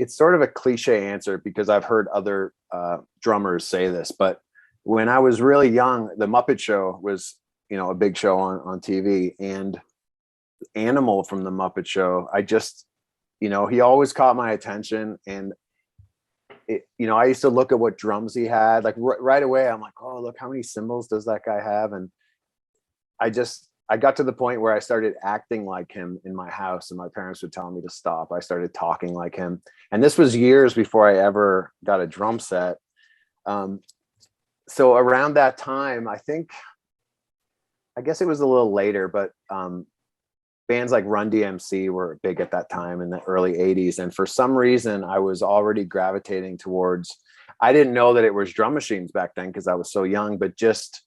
it's sort of a cliche answer because I've heard other drummers say this, but when I was really young, the Muppet Show was, a big show on TV, and Animal from the Muppet Show, I just, he always caught my attention, and I used to look at what drums he had, like right away. I'm like, oh, look, how many cymbals does that guy have? And I got to the point where I started acting like him in my house, and my parents would tell me to stop. I started talking like him. And this was years before I ever got a drum set. So around that time, I guess it was a little later, but bands like Run DMC were big at that time in the early 80s. And for some reason, I was already gravitating towards, I didn't know that it was drum machines back then because I was so young, but just,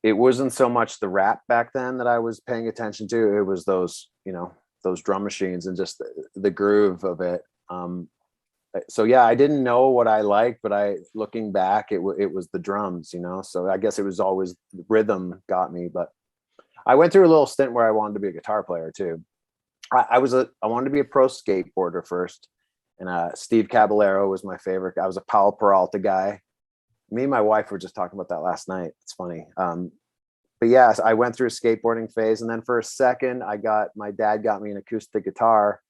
it wasn't so much the rap back then that I was paying attention to. It was those, those drum machines and just the groove of it. So yeah, I didn't know what I liked, but looking back, it was the drums, so I guess it was always rhythm got me. But I went through a little stint where I wanted to be a guitar player too. I wanted to be a pro skateboarder first, and Steve Caballero was my favorite. I was a Powell Peralta guy. Me and my wife were just talking about that last night. It's funny. But yes, I went through a skateboarding phase, and then for a second, my dad got me an acoustic guitar,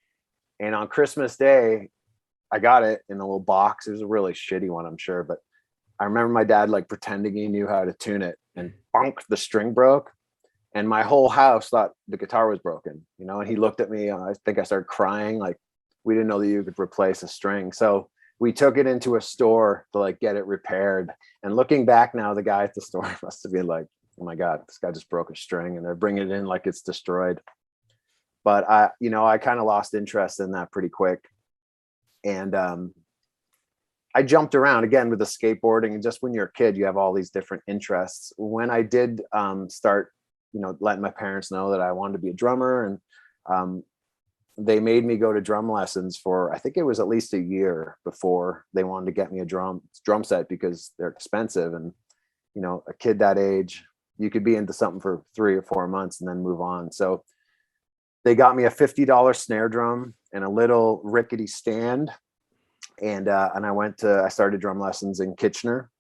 and on Christmas Day, I got it in a little box. It was a really shitty one, I'm sure, but I remember my dad like pretending he knew how to tune it, and bonk, the string broke, and my whole house thought the guitar was broken. And he looked at me, and I think I started crying. Like, we didn't know that you could replace a string, so we took it into a store to like get it repaired. And looking back now, the guy at the store must have been like, oh my God, this guy just broke a string, and they're bringing it in like it's destroyed. But I kind of lost interest in that pretty quick. And I jumped around again with the skateboarding. And just when you're a kid, you have all these different interests. When I did start, letting my parents know that I wanted to be a drummer, and they made me go to drum lessons for, I think it was at least a year before they wanted to get me a drum set because they're expensive. And, a kid that age, you could be into something for 3 or 4 months and then move on. So they got me a $50 snare drum and a little rickety stand. And I started drum lessons in Kitchener.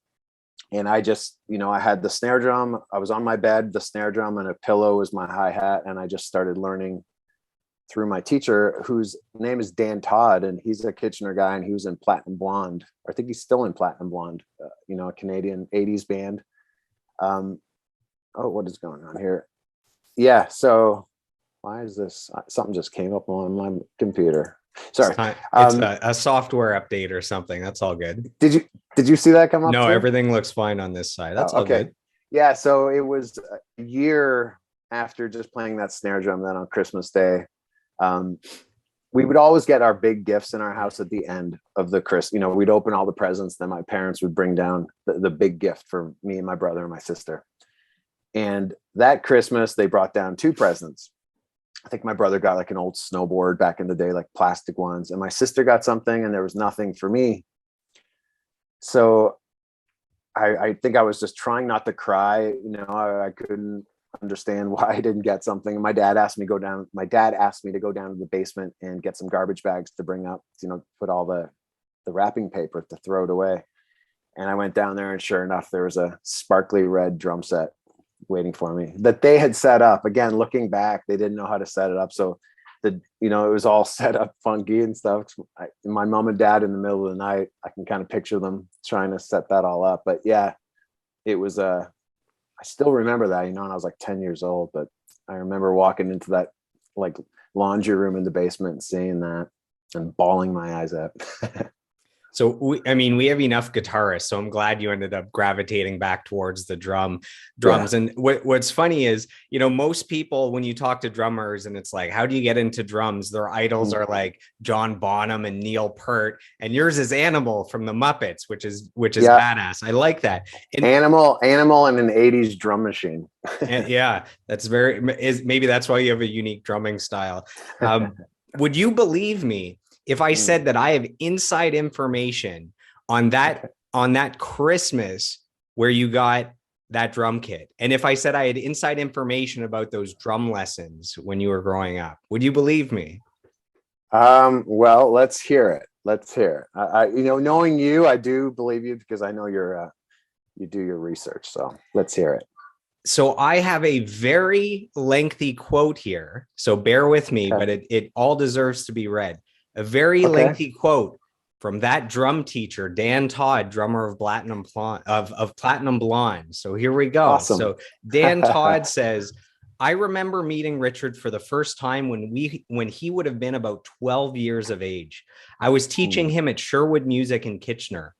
And I just, I had the snare drum. I was on my bed, the snare drum and a pillow was my hi-hat. And I just started learning through my teacher, whose name is Dan Todd. And he's a Kitchener guy, and he was in Platinum Blonde. I think he's still in Platinum Blonde, a Canadian 80s band. What is going on here? Yeah. So why is this? Something just came up on my computer. Sorry. It's a software update or something. That's all good. Did you see that come up? No, too? Everything looks fine on this side. That's all good. Yeah. So it was a year after just playing that snare drum. Then on Christmas Day, we would always get our big gifts in our house at the end of the Christmas. We'd open all the presents. Then my parents would bring down the big gift for me and my brother and my sister. And that Christmas, they brought down 2 presents. I think my brother got like an old snowboard back in the day, like plastic ones. And my sister got something, and there was nothing for me. So I think I was just trying not to cry. I couldn't understand why I didn't get something. And my dad asked me to go down to the basement and get some garbage bags to bring up, put all the wrapping paper to throw it away. And I went down there, and sure enough, there was a sparkly red drum set waiting for me that they had set up. Again, looking back, they didn't know how to set it up. So it was all set up funky and stuff. My mom and dad in the middle of the night, I can kind of picture them trying to set that all up. But yeah, it was, I still remember that, and I was like 10 years old, but I remember walking into that like laundry room in the basement and seeing that and bawling my eyes out. So, we have enough guitarists, so I'm glad you ended up gravitating back towards the drums. Yeah. And what's funny is, most people, when you talk to drummers and it's like, how do you get into drums? Their idols are like John Bonham and Neil Peart, and yours is Animal from the Muppets, which is badass. I like that. Animal and an 80s drum machine. And yeah, maybe that's why you have a unique drumming style. Would you believe me if I said that I have inside information on that Christmas where you got that drum kit? And if I said I had inside information about those drum lessons when you were growing up, would you believe me? Well, let's hear it. Let's hear it. Knowing you, I do believe you because I know you do your research. So let's hear it. So I have a very lengthy quote here. So bear with me, but it all deserves to be read. A very lengthy quote from that drum teacher, Dan Todd, drummer of Platinum Blonde. So here we go. Awesome. So Dan Todd says, I remember meeting Richard for the first time when he would have been about 12 years of age. I was teaching him at Sherwood Music in Kitchener.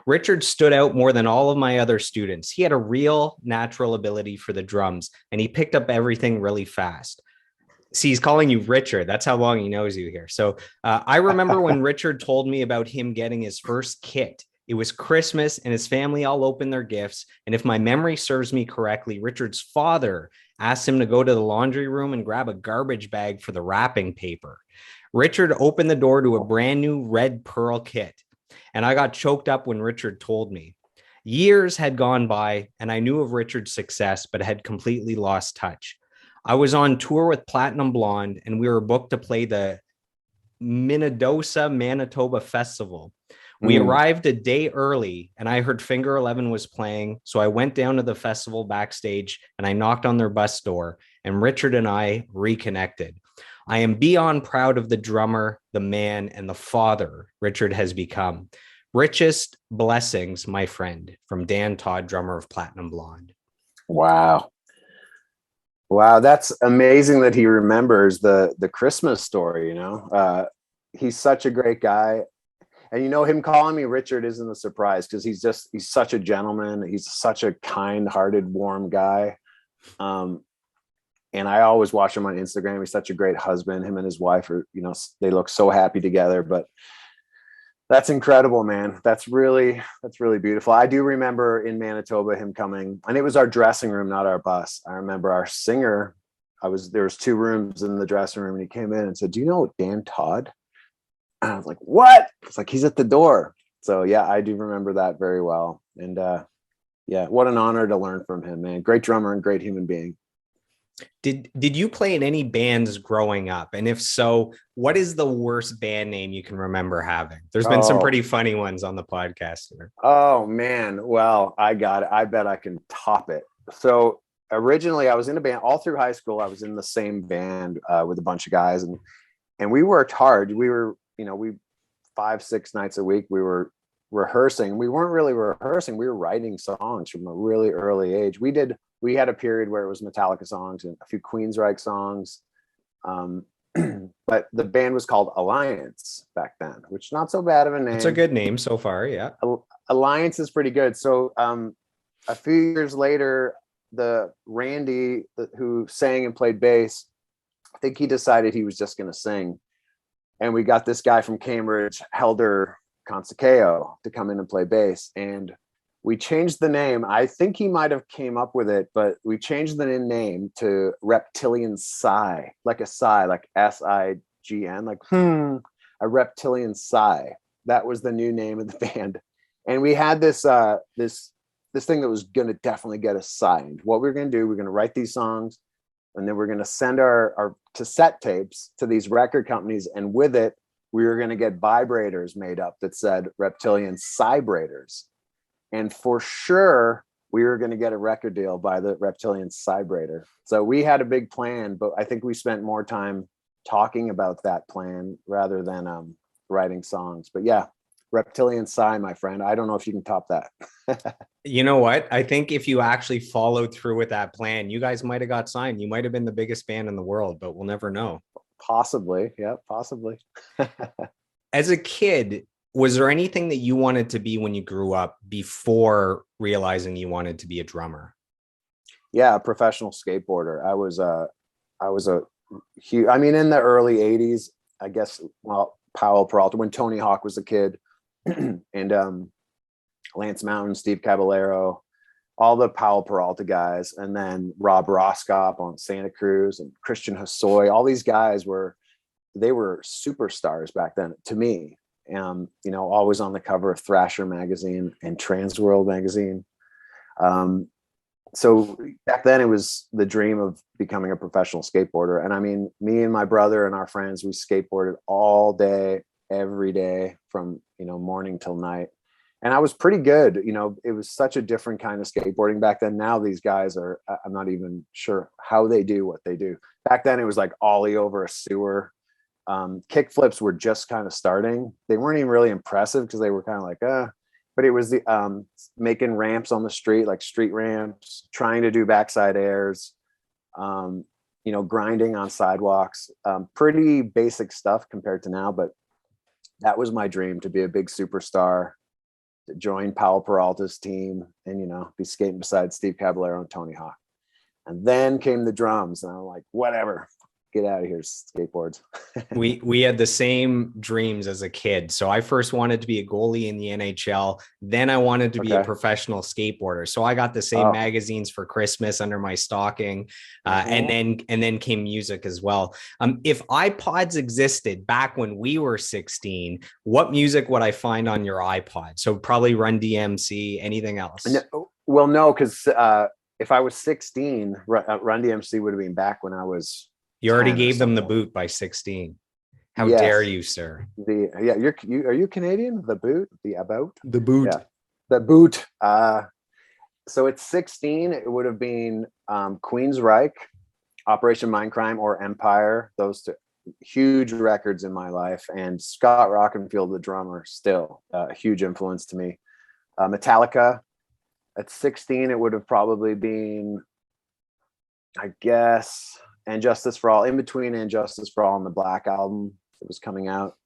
Richard stood out more than all of my other students. He had a real natural ability for the drums, and he picked up everything really fast. See, he's calling you Richard. That's how long he knows you here. So I remember when Richard told me about him getting his first kit. It was Christmas, and his family all opened their gifts. And if my memory serves me correctly, Richard's father asked him to go to the laundry room and grab a garbage bag for the wrapping paper. Richard opened the door to a brand new red pearl kit. And I got choked up when Richard told me. Years had gone by, and I knew of Richard's success, but had completely lost touch. I was on tour with Platinum Blonde, and we were booked to play the Minnedosa, Manitoba Festival. We arrived a day early, and I heard Finger 11 was playing, so I went down to the festival backstage, and I knocked on their bus door, and Richard and I reconnected. I am beyond proud of the drummer, the man, and the father Richard has become. Richest blessings, my friend, from Dan Todd, drummer of Platinum Blonde. Wow. That's amazing that he remembers the Christmas story, he's such a great guy. And him calling me Richard isn't a surprise because he's such a gentleman. He's such a kind-hearted, warm guy. And I always watch him on Instagram. He's such a great husband. Him and his wife are, they look so happy together. But that's incredible, man. That's really beautiful. I do remember in Manitoba him coming, and it was our dressing room, not our bus. I remember our singer. There was 2 rooms in the dressing room, and he came in and said, "Do you know Dan Todd?" And I was like, "What?" It's like, he's at the door. So yeah, I do remember that very well. And yeah, what an honor to learn from him, man. Great drummer and great human being. Did you play in any bands growing up? And if so, what is the worst band name you can remember having? There's been some pretty funny ones on the podcast here. Oh man. Well, I got it. I bet I can top it. So originally I was in a band all through high school. I was in the same band with a bunch of guys, and we worked hard. We were, 5-6 nights a week, we were rehearsing. We weren't really rehearsing. We were writing songs from a really early age. We had a period where it was Metallica songs and a few Queensrÿche songs. But the band was called Alliance back then, which is not so bad of a name. It's a good name so far. Yeah. Alliance is pretty good. So a few years later, the Randy who sang and played bass, I think he decided he was just going to sing. And we got this guy from Cambridge, Helder Consacao, to come in and play bass. And we changed the name. I think he might have came up with it, but we changed the name to Reptilian Sigh, like a sigh, like S-I-G-N, like a Reptilian Sigh. That was the new name of the band. And we had this thing that was going to definitely get us signed. What we're going to do, we're going to write these songs, and then we're going to send our cassette tapes to these record companies. And with it, we were going to get vibrators made up that said Reptilian Sighbrators. And for sure, we were going to get a record deal by the Reptilian Sighbrator. So we had a big plan, but I think we spent more time talking about that plan rather than writing songs. But yeah, Reptilian Sigh, my friend. I don't know if you can top that. You know what? I think if you actually followed through with that plan, you guys might have got signed. You might have been the biggest band in the world, but we'll never know. Possibly. Yeah, possibly. As a kid, was there anything that you wanted to be when you grew up before realizing you wanted to be a drummer? Yeah, a professional skateboarder. I was a huge, in the early 80s, I guess, well, Powell Peralta, when Tony Hawk was a kid, and Lance Mountain, Steve Caballero, all the Powell Peralta guys, and then Rob Roskopp on Santa Cruz and Christian Hosoi. All these guys were superstars back then to me. Always on the cover of Thrasher magazine and Transworld magazine. So back then it was the dream of becoming a professional skateboarder. And me and my brother and our friends, we skateboarded all day, every day from, morning till night. And I was pretty good. It was such a different kind of skateboarding back then. Now these guys I'm not even sure how they do what they do. Back then it was like ollie over a sewer. Kick flips were just kind of starting. They weren't even really impressive because they were kind of like, but it was the making ramps on the street, like street ramps, trying to do backside airs, grinding on sidewalks, pretty basic stuff compared to now. But that was my dream, to be a big superstar, to join Powell Peralta's team and, be skating beside Steve Caballero and Tony Hawk. And then came the drums and I'm like, whatever, get out of here, skateboards. we had the same dreams as a kid. So I first wanted to be a goalie in the NHL. Then I wanted to be a professional skateboarder. So I got the same magazines for Christmas under my stocking. And then came music as well. If iPods existed back when we were 16, what music would I find on your iPod? So probably Run DMC, anything else? Well, no, because if I was 16, Run DMC would have been back when I was. You already gave them the boot by 16. How dare you, sir? Are you Canadian? The boot, the boot, yeah, the boot. So it's 16. It would have been Queensrÿche, Operation Mindcrime, or Empire. Those two huge records in my life. And Scott Rockenfield, the drummer, still a huge influence to me. Metallica. At 16, it would have probably been, I guess, And Justice for All, in between And Justice for All and the Black Album that was coming out.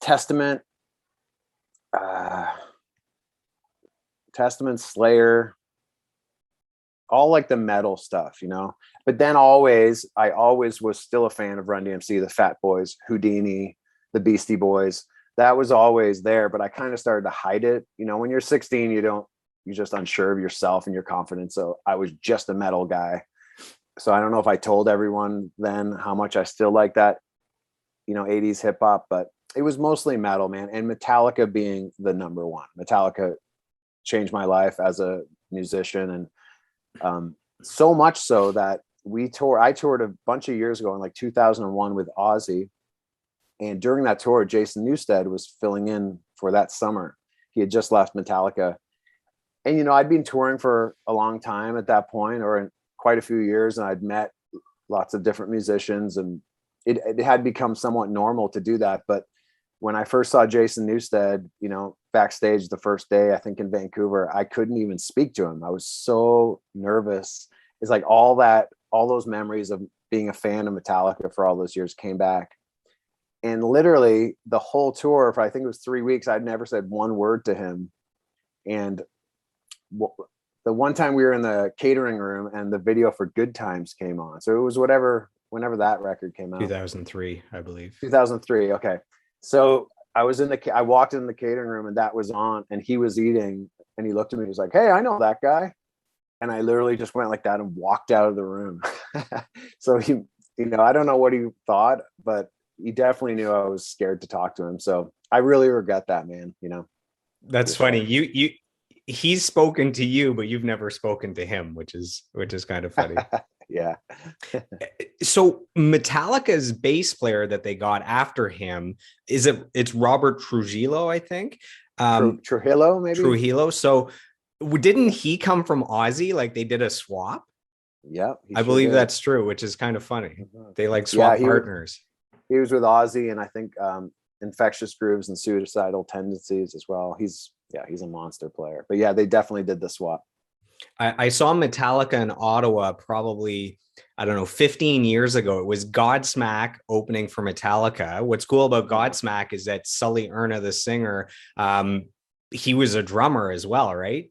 Testament, Slayer, all like the metal stuff, But then I always was still a fan of Run DMC, the Fat Boys, Houdini, the Beastie Boys. That was always there, but I kind of started to hide it. When you're 16, you're just unsure of yourself and your confidence. So I was just a metal guy. So I don't know if I told everyone then how much I still like that, 80s hip hop, but it was mostly metal, man. And Metallica being the number one. Metallica changed my life as a musician. And so much so that I toured a bunch of years ago in like 2001 with Ozzy. And during that tour, Jason Newsted was filling in for that summer. He had just left Metallica. And, I'd been touring for a long time at that point, or quite a few years, and I'd met lots of different musicians, and it had become somewhat normal to do that. But when I first saw Jason Newsted, backstage the first day, I think in Vancouver, I couldn't even speak to him. I was so nervous. It's like all those memories of being a fan of Metallica for all those years came back. And literally the whole tour, for I think it was 3 weeks, I'd never said one word to him. And the one time we were in the catering room and the video for Good Times came on. So it was whenever that record came out. 2003, I believe. 2003. Okay. So I walked in the catering room and that was on, and he was eating, and he looked at me. He was like, "Hey, I know that guy." And I literally just went like that and walked out of the room. So he, I don't know what he thought, but he definitely knew I was scared to talk to him. So I really regret that, man. That's funny. He's spoken to you, but you've never spoken to him, which is kind of funny. Yeah. So Metallica's bass player that they got after him, it's Robert Trujillo, I think. Trujillo, maybe. Trujillo. So didn't he come from Ozzy? Like they did a swap? Yeah. I believe that's true, which is kind of funny. They like swap partners. He was with Ozzy, and I think Infectious Grooves and Suicidal Tendencies as well. He's a monster player. But yeah, they definitely did the swap. I saw Metallica in Ottawa probably, 15 years ago. It was Godsmack opening for Metallica. What's cool about Godsmack is that Sully Erna, the singer, he was a drummer as well, right?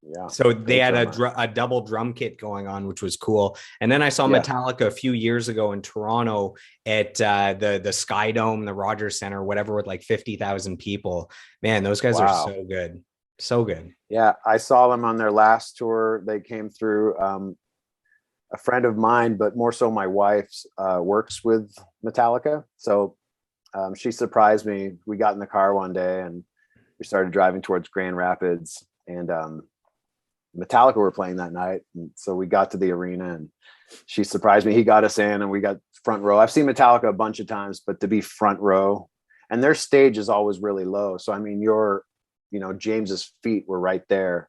Yeah. So they had a double drum kit going on, which was cool. And then I saw Metallica a few years ago in Toronto at the Sky Dome, the Rogers Center, whatever, with like 50,000 people. Man, those guys are so good. So good. Yeah. I saw them on their last tour. They came through. A friend of mine, but more so my wife's, works with Metallica. So she surprised me. We got in the car one day and we started driving towards Grand Rapids, and Metallica were playing that night. And so we got to the arena and she surprised me. He got us in and we got front row. I've seen Metallica a bunch of times, but to be front row and their stage is always really low. So I mean, James's feet were right there.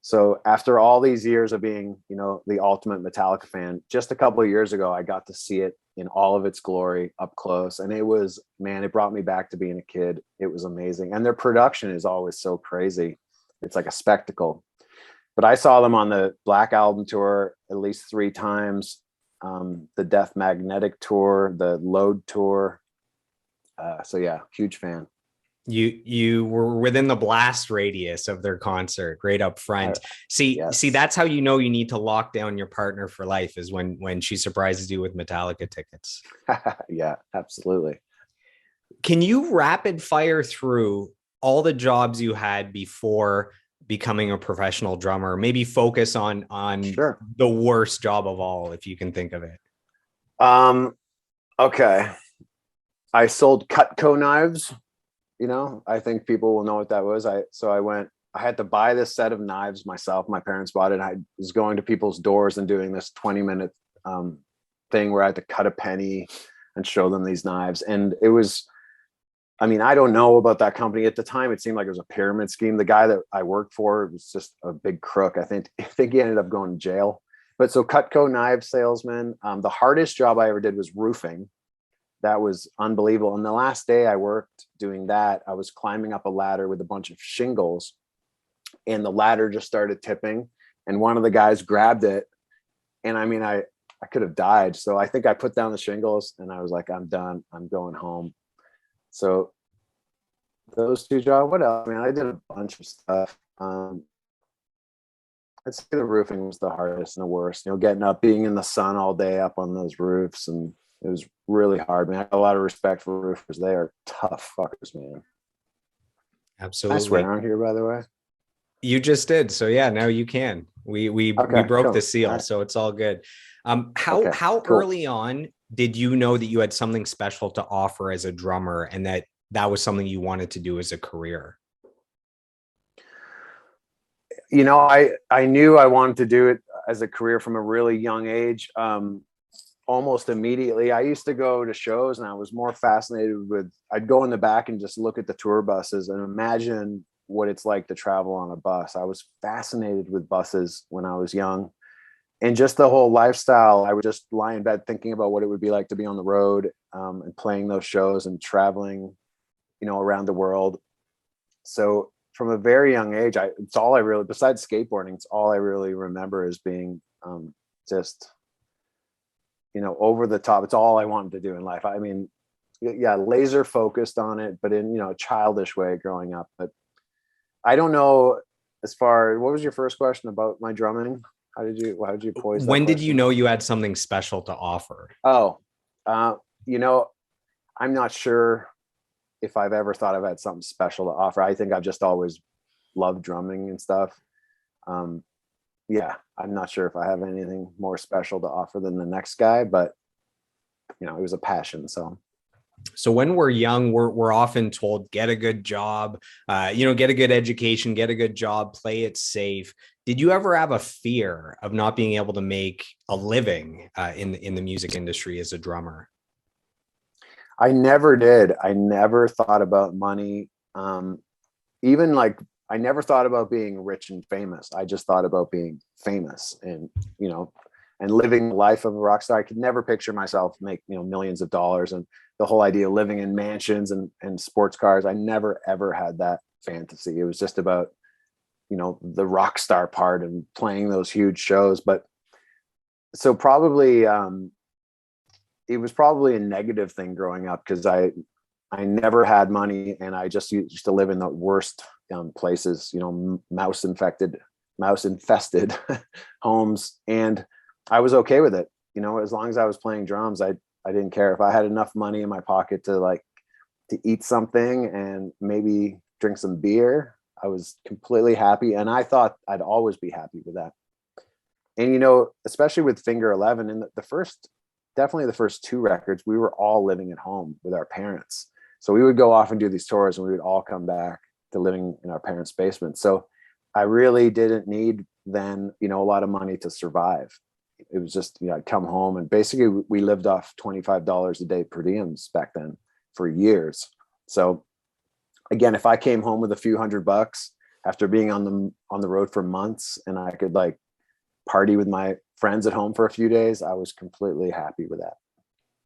So after all these years of being, the ultimate Metallica fan, just a couple of years ago, I got to see it in all of its glory up close. And it brought me back to being a kid. It was amazing. And their production is always so crazy. It's like a spectacle. But I saw them on the Black Album tour at least 3 times, the Death Magnetic tour, the Load tour. So yeah, huge fan. You were within the blast radius of their concert, right up front. See, that's how you need to lock down your partner for life, is when she surprises you with Metallica tickets. Yeah, absolutely. Can you rapid fire through all the jobs you had before becoming a professional drummer? Maybe focus on Sure. the worst job of all, if you can think of it. Okay. I sold Cutco knives. I think people will know what that was. I had to buy this set of knives myself. My parents bought it. I was going to people's doors and doing this 20-minute thing where I had to cut a penny and show them these knives. And it was, I don't know about that company at the time. It seemed like it was a pyramid scheme. The guy that I worked for was just a big crook. I think he ended up going to jail. But so Cutco knife salesman. The hardest job I ever did was roofing. That was unbelievable. And the last day I worked doing that, I was climbing up a ladder with a bunch of shingles, and the ladder just started tipping, and one of the guys grabbed it. And I could have died. So I think I put down the shingles and I was like, I'm done. I'm going home. So those 2 jobs. What else? I did a bunch of stuff. I'd say the roofing was the hardest and the worst, getting up, being in the sun all day up on those roofs, and it was really hard. I have a lot of respect for roofers. They are tough fuckers, man. Absolutely. I swear on here, by the way. You just did. So yeah, now you can. We broke the seal, so it's all good. How early on did you know that you had something special to offer as a drummer, and that was something you wanted to do as a career? I knew I wanted to do it as a career from a really young age. Almost immediately. I used to go to shows, and I was more fascinated I'd go in the back and just look at the tour buses and imagine what it's like to travel on a bus. I was fascinated with buses when I was young, and just the whole lifestyle. I would just lie in bed thinking about what it would be like to be on the road, and playing those shows and traveling, around the world. So from a very young age, besides skateboarding, it's all I really remember as being just over the top. It's all I wanted to do in life. Laser focused on it, but in, a childish way growing up. But I don't know, what was your first question about my drumming? How did you poise that When did question? you know you had something special to offer? I'm not sure if I've ever thought I've had something special to offer. I think I've just always loved drumming and stuff. I'm not sure if I have anything more special to offer than the next guy, but it was a passion. So when we're young, we're often told, get a good job, get a good education, get a good job, play it safe. Did you ever have a fear of not being able to make a living in the music industry as a drummer? I never did. I never thought about money. I never thought about being rich and famous. I just thought about being famous and living the life of a rock star. I could never picture myself make, millions of dollars, and the whole idea of living in mansions and sports cars. I never, ever had that fantasy. It was just about, the rock star part and playing those huge shows. But so probably, it was probably a negative thing growing up, because I never had money, and I just used to live in the worst places, mouse infested homes, and I was okay with it. As long as I was playing drums, I didn't care. If I had enough money in my pocket to eat something and maybe drink some beer, I was completely happy, and I thought I'd always be happy with that. And especially with Finger 11, and definitely the first 2 records, we were all living at home with our parents. So we would go off and do these tours, and we would all come back to living in our parents' basement. So I really didn't need then, a lot of money to survive. It was just, I'd come home, and basically we lived off $25 a day per diems back then for years. So again, if I came home with a few $100 after being on the road for months, and I could like party with my friends at home for a few days, I was completely happy with that.